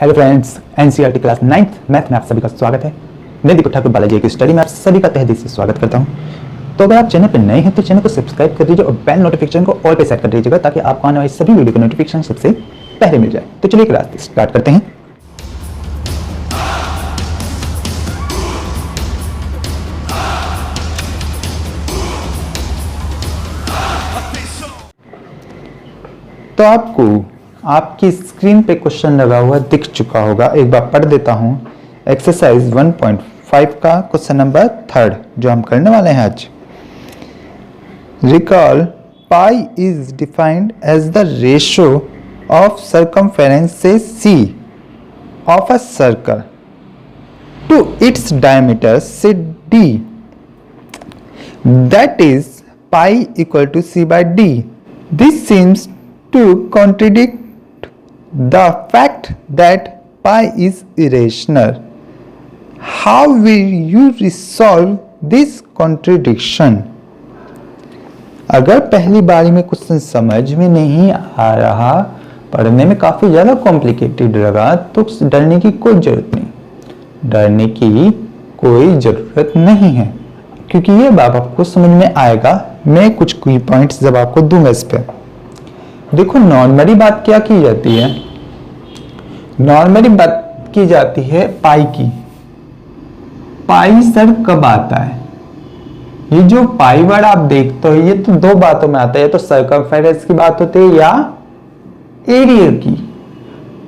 Hello friends, NCERT class 9th math में आप सभी का स्वागत है। मैं दीपक ठाकुर बालाजी की स्टडी में आप सभी का तहे दिल से स्वागत करता हूं। तो अगर आप चैनल पर नए हैं तो चैनल को सब्सक्राइब कर दीजिए और बेल नोटिफिकेशन को ऑल पे सेट कर दीजिएगा ताकि आपको आने वाली सभी वीडियो की नोटिफिकेशन सबसे पहले मिल जाए। तो चलिए क्लास स्टार्ट करते हैं। तो आपको आपकी स्क्रीन पे क्वेश्चन लगा हुआ दिख चुका होगा, एक बार पढ़ देता हूं। एक्सरसाइज 1.5 का क्वेश्चन नंबर 3 जो हम करने वाले हैं आज। Recall pi is defined as the ratio of circumferences C of a circle to its diameter say D, that is pi equal to C by D. This seems to contradict the fact that pi is irrational. How will you resolve this contradiction? अगर पहली बारी में question समझ में नहीं आ रहा, पढ़ने में काफी ज्यादा कॉम्प्लिकेटेड लगा, तो डरने की कोई जरूरत नहीं। डरने की कोई जरूरत नहीं है क्योंकि ये बात आपको समझ में आएगा। मैं कुछ की पॉइंट्स जब आपको दूंगा इस पे। देखो, नॉर्मली बात क्या की जाती है? नॉर्मली बात की जाती है पाई की। पाई सर कब आता है? ये जो पाई वर्ड आप देखते हो ये तो दो बातों में आता है, तो सर्कमफेरेंस की बात होती है या एरिया की।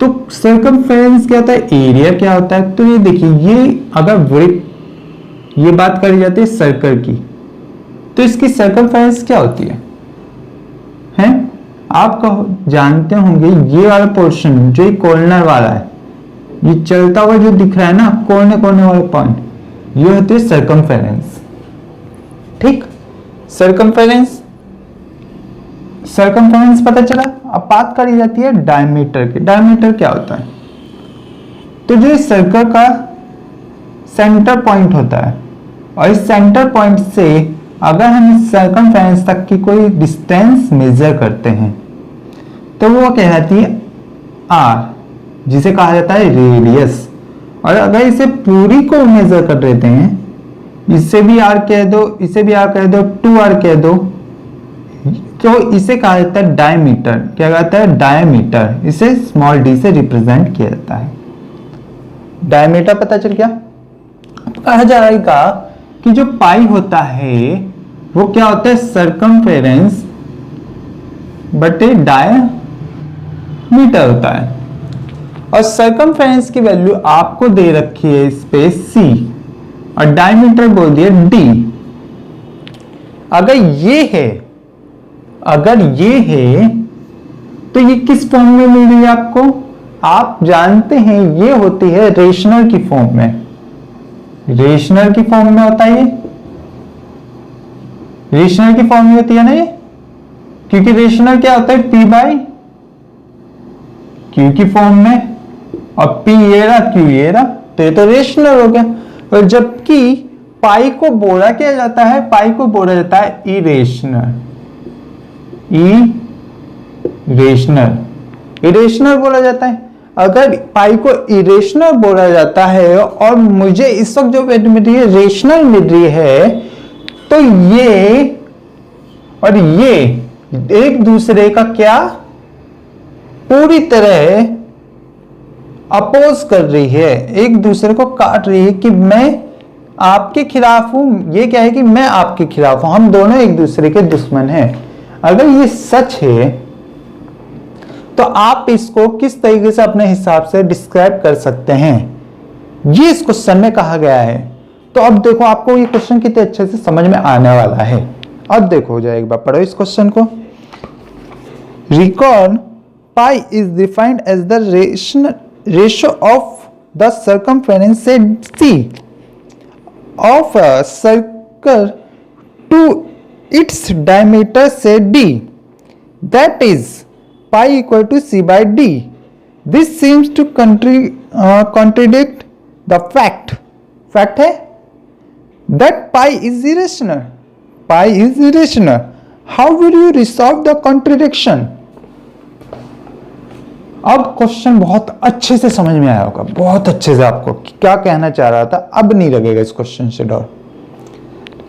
तो सर्कमफेरेंस क्या होता है, एरिया क्या होता है? तो ये देखिए, ये अगर ये बात करी जाती है सर्कल की, तो इसकी सर्कमफेरेंस क्या होती है? आप जानते होंगे ये वाला पोर्शन जो कॉर्नर वाला है, ये चलता हुआ जो दिख रहा है ना, कोने कोने वाला पॉइंट, ये होती है सर्कमफेरेंस। ठीक, सर्कमफेरेंस पता चला। अब बात करी जाती है डायमीटर की। डायमीटर क्या होता है? तो जो सर्कल का सेंटर पॉइंट होता है, और इस सेंटर पॉइंट से अगर हम सर्कमफेरेंस तक की कोई डिस्टेंस मेजर करते हैं तो वो कहलाती है आर, जिसे कहा जाता है रेडियस। और अगर इसे पूरी को मेजर कर देते हैं, इसे भी आर कह दो, इसे भी आर कह दो, 2r कह दो, तो इसे कहा जाता है डायमीटर। क्या कहता है? डायमीटर। इसे स्मॉल डी से रिप्रेजेंट किया जाता है। डायमीटर पता चल गया। कहा जाएगा कि जो पाई होता है वो क्या होता है? सर्कमफेरेंस बटे डायमीटर होता है। और सर्कमफेरेंस की वैल्यू आपको दे रखी है इस पे c, और डायमीटर बोल दिया d। अगर ये है तो ये किस फॉर्म में मिल रही है आपको? आप जानते हैं ये होती है रेशनल की फॉर्म में। रेशनल की फॉर्म में होता है ये, रेशनल की फॉर्म में होती है ना ये, क्योंकि रेशनल क्या होता है? p बाई क्यू की फॉर्म में, और p ये रहा, q ये रहा, तो ये तो रेशनल हो गया। और जबकि पाई को बोला क्या जाता है? पाई को बोला जाता है इरेशनल। इरेशनल बोला जाता है। अगर पाई को इरेशनल बोला जाता है और मुझे इस वक्त जो वैल्यू मिल रही है रेशनल मिल रही है, तो ये और ये एक दूसरे का क्या पूरी तरह अपोज कर रही है, एक दूसरे को काट रही है कि मैं आपके खिलाफ हूं, ये क्या है कि मैं आपके खिलाफ हूं, हम दोनों एक दूसरे के दुश्मन हैं। अगर ये सच है तो आप इसको किस तरीके से अपने हिसाब से डिस्क्राइब कर सकते हैं, ये इस क्वेश्चन में कहा गया है। तो अब देखो, आपको ये क्वेश्चन कितने अच्छे से समझ में आने वाला है। अब देखो जाए, एक बार पढ़ो इस क्वेश्चन को। Recall pi is defined as the ratio of the circumference C of a circle to its diameter say D, that is pi equal to C by D. This seems to contradict the fact है that pi is irrational. Pi is irrational. How will you resolve the contradiction? अब question बहुत अच्छे से समझ में आया होगा, बहुत अच्छे से आपको क्या कहना चाह रहा था। अब नहीं लगेगा इस क्वेश्चन से डर,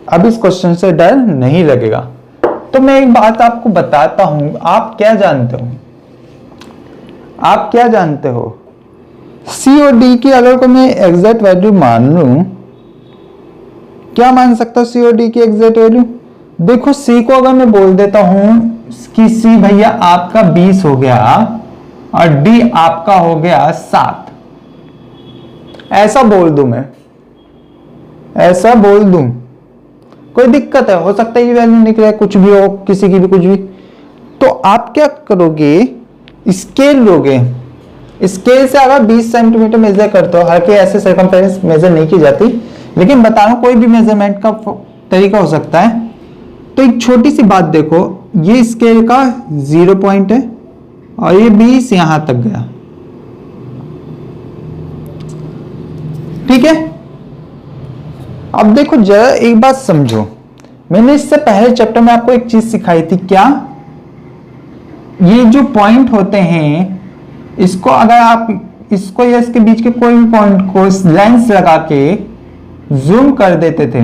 अब इस क्वेश्चन से डर नहीं लगेगा। तो मैं एक बात आपको बताता हूं, आप क्या जानते हो, आप क्या जानते हो, सी और डी की अगर को मैं एग्जैक्ट वैल्यू मान लूं, क्या मान सकता हूं सी और डी की एग्जैक्ट वैल्यू? देखो सी को अगर मैं बोल देता हूं कि सी भैया आपका 20 हो गया और डी आपका हो गया 7, ऐसा बोल दूं मैं, ऐसा बोल दूं, कोई दिक्कत है? हो सकता है ये वैल्यू निकले, कुछ भी हो, किसी की भी कुछ भी। तो आप क्या करोगे, स्केल लोगे, स्केल से अगर 20 सेंटीमीटर मेजर करते हो, हर के ऐसे सर्कमफ्रेंस मेजर नहीं की जाती, लेकिन बता रहा हूं कोई भी मेजरमेंट का तरीका हो सकता है। तो एक छोटी सी बात देखो, ये स्केल का 0 पॉइंट है और ये 20 यहां तक गया, ठीक है। अब देखो जरा एक बात समझो, मैंने इससे पहले चैप्टर में आपको एक चीज सिखाई थी, क्या? ये जो पॉइंट होते हैं, इसको अगर आप इसको या इसके बीच के कोई भी पॉइंट को लेंस लगा के जूम कर देते थे,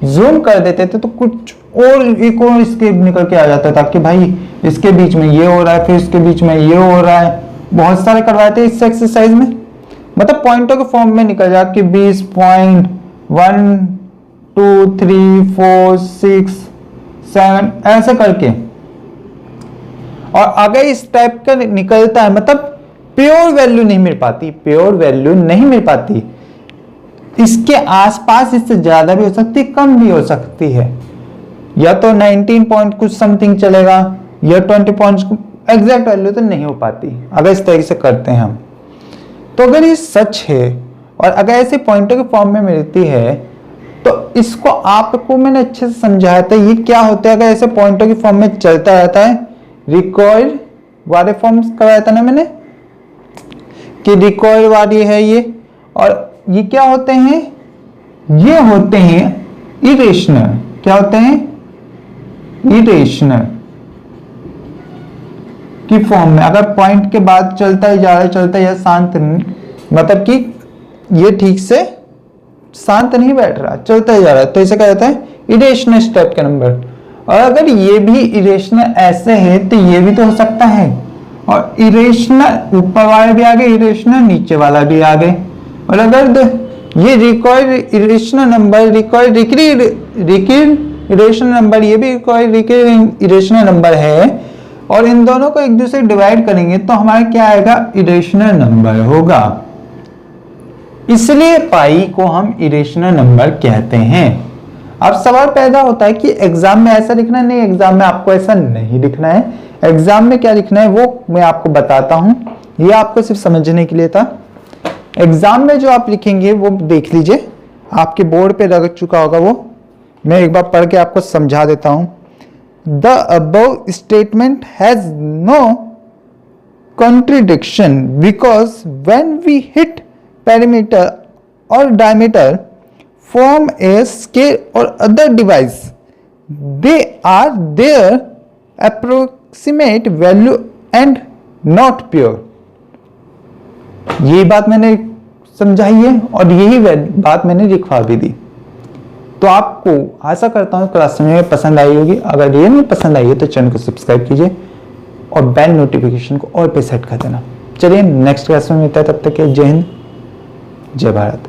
जूम कर देते थे, तो कुछ और एक और इसके निकल के आ जाता था कि भाई इसके बीच में ये हो रहा है, फिर इसके बीच में ये हो रहा है। बहुत सारे करवाए थे इस एक्सरसाइज में, मतलब पॉइंटों के फॉर्म में निकल जा कि 20.1 2 3 4 6 7 ऐसे करके। और अगर इस टाइप का निकलता है, मतलब प्योर वैल्यू नहीं मिल पाती, प्योर वैल्यू नहीं मिल पाती, इसके आसपास इससे ज्यादा भी हो सकती है, कम भी हो सकती है, या तो 19 पॉइंट कुछ समथिंग चलेगा या 20 पॉइंट, एग्जैक्ट वैल्यू तो नहीं हो पाती अगर इस तरीके से करते हैं हम। तो अगर ये सच है और अगर ऐसे पॉइंटों के फॉर्म में मिलती है, तो इसको आपको मैंने अच्छे से समझाया था, ये क्या होता है अगर ऐसे पॉइंटों के फॉर्म में चलता रहता है। रिकॉइल वाले फॉर्म्स कराया था ना मैंने कि रिकॉइल वाली है ये, और ये क्या होते हैं, ये होते हैं इरेशनल। क्या होते हैं? इरेशनल की फॉर्म में अगर पॉइंट के बाद चलता ही जा रहा है, चलता है या शांत नहीं, मतलब कि ये ठीक से शांत नहीं बैठ रहा, चलता ही जा रहा है, तो इसे क्या कहते हैं? इरेशनल स्टेप के नंबर। और अगर ये भी इरेशनल ऐसे है तो ये भी तो हो सकता है, और इरेशनल ऊपर वाले भी आ गए, इरेशनल नीचे वाला भी आ गए। और अगर ये recoil irrational number, recoil irrational number, ये भी रिकॉइल इरेशनल नंबर है, और इन दोनों को एक दूसरे डिवाइड करेंगे तो हमारा क्या आएगा? इरेशनल नंबर होगा। इसलिए पाई को हम इरेशनल नंबर कहते हैं। अब सवाल पैदा होता है कि एग्जाम में ऐसा लिखना है, नहीं एग्जाम में आपको ऐसा नहीं लिखना है। एग्जाम में क्या लिखना है वो मैं आपको बताता हूं, ये आपको सिर्फ समझने के लिए था। एग्जाम में जो आप लिखेंगे वो देख लीजिए, आपके बोर्ड पे लग चुका होगा वो, मैं एक बार पढ़ के आपको समझा देता हूं। The above statement has no contradiction because when we hit perimeter or diameter from a scale or other device, they are their approximate value and not pure। यही बात मैंने समझाई है और यही बात मैंने लिखवा भी दी। तो आपको आशा करता हूं क्लास में पसंद आई होगी। अगर ये नहीं पसंद आई है तो चैनल को सब्सक्राइब कीजिए और बेल नोटिफिकेशन को ऑल पे सेट कर देना। चलिए नेक्स्ट क्लास में मिलता है, तब तक के जय हिंद जय भारत।